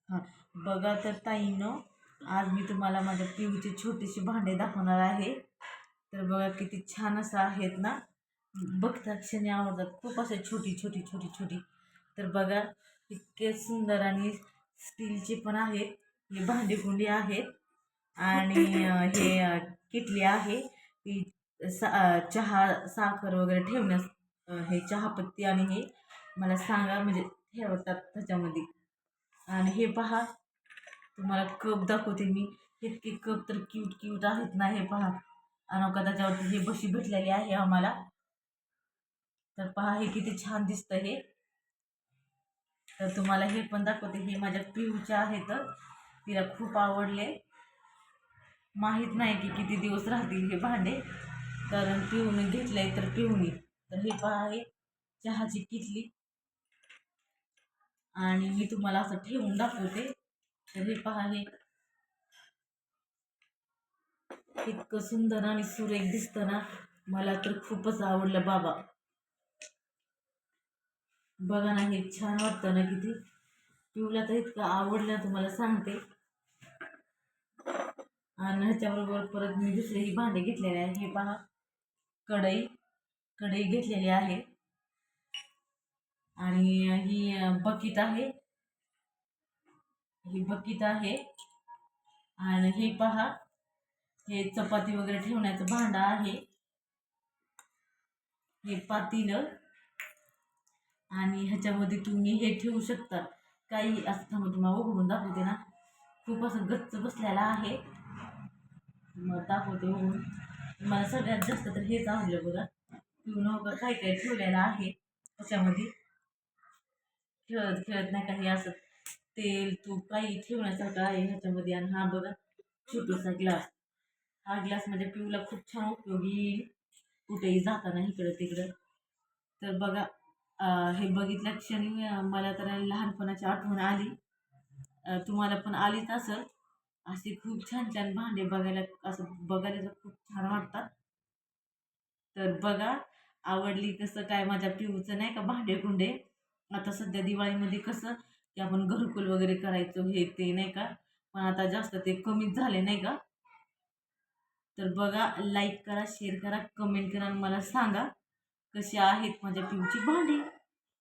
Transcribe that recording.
हां, बघा तर ताईंनो, आज मी तुम्हाला माझ्या पिऊचे छोटेसे भांडे दाखवणार आहे. तर बघा किती छान असं आहेत ना, बघता क्षणी आवडतात. खूप असे छोटी छोटी छोटी छोटी. तर बघा इतके सुंदर आणि स्टीलचे पण आहेत. हे भांडेकुंडी आहेत आणि हे किटली आहे. ही चहा साखर वगैरे ठेवण्यास हे चहापत्ती आणि हे मला सांगा म्हणजे ठेवतात त्याच्यामध्ये. आणि हे पहा, तुम्हाला कप दाखवते मी. इतके कप तर क्यूट क्यूट आहेत ना, हे पहा. आणि त्याच्यावरती हे बशी भेटलेली आहे आम्हाला. तर पहा हे किती छान दिसतं हे. तर तुम्हाला हे पण दाखवते. हे माझ्या पिऊचे आहेत, तिला खूप आवडले. माहीत नाही की किती दिवस राहतील हे भांडे, कारण पिऊने घेतलंय तर पिऊनी. तर हे पहा, हे चहाची किटली आणि मी तुम्हाला असं ठेवून दाखवते. तर हे पहा, हे इतकं सुंदर आणि सुरेख दिसतं ना, मला तर खूपच आवडलं बाबा. बघा ना, हे छान वाटतं ना किती. पिऊला तर इतकं आवडलं तुम्हाला सांगते. आणि ह्याच्याबरोबर परत मी दुसरेही भांडे घेतलेले आहे. हे पहा, कढई कढई घेतलेली आहे आणि ही बकीट आहे. ही बकीट आहे आणि हे पहा, हे चपाती वगैरे ठेवण्याचं भांडं आहे. हे पातेलं आणि ह्याच्यामध्ये तुम्ही हे ठेवू शकता. काही असं थांबा, तुम्हाला उघडून दाखवते ना. खूप असं गच्च बसलेला आहे. मग दाखवते उघडून. मला सगळ्यात जास्त तर हेच आवडलं बघा. पिऊन काय काय ठेवलेलं आहे त्याच्यामध्ये. खेळत खेळत नाही काही असं तेल तूप काही ठेवण्यासारखं आहे ह्याच्यामध्ये. आणि हा बघा छोटासा ग्लास. हा ग्लास माझ्या पिऊला खूप छान उपयोगी येईल, कुठेही जाताना इकडं तिकडं. तर बघा, हे बघितल्या क्षणी मला तर लहानपणाची आठवण आली. तुम्हाला पण आलीच असं. असे खूप छान छान भांडे बघायला, असं बघायला तर खूप छान वाटतात. तर बघा, आवडली कसं काय माझ्या पिऊचं नाही का भांडे कुंडे. आता सध्या दिवाळीमध्ये कसं की आपण घरकुल वगैरे करायचो हे ते नाही का, पण आता जास्त ते कमीच झाले नाही का. तर बघा, लाईक करा, शेअर करा, कमेंट करा आणि मला सांगा कशी आहेत माझ्या पिऊची भांडी.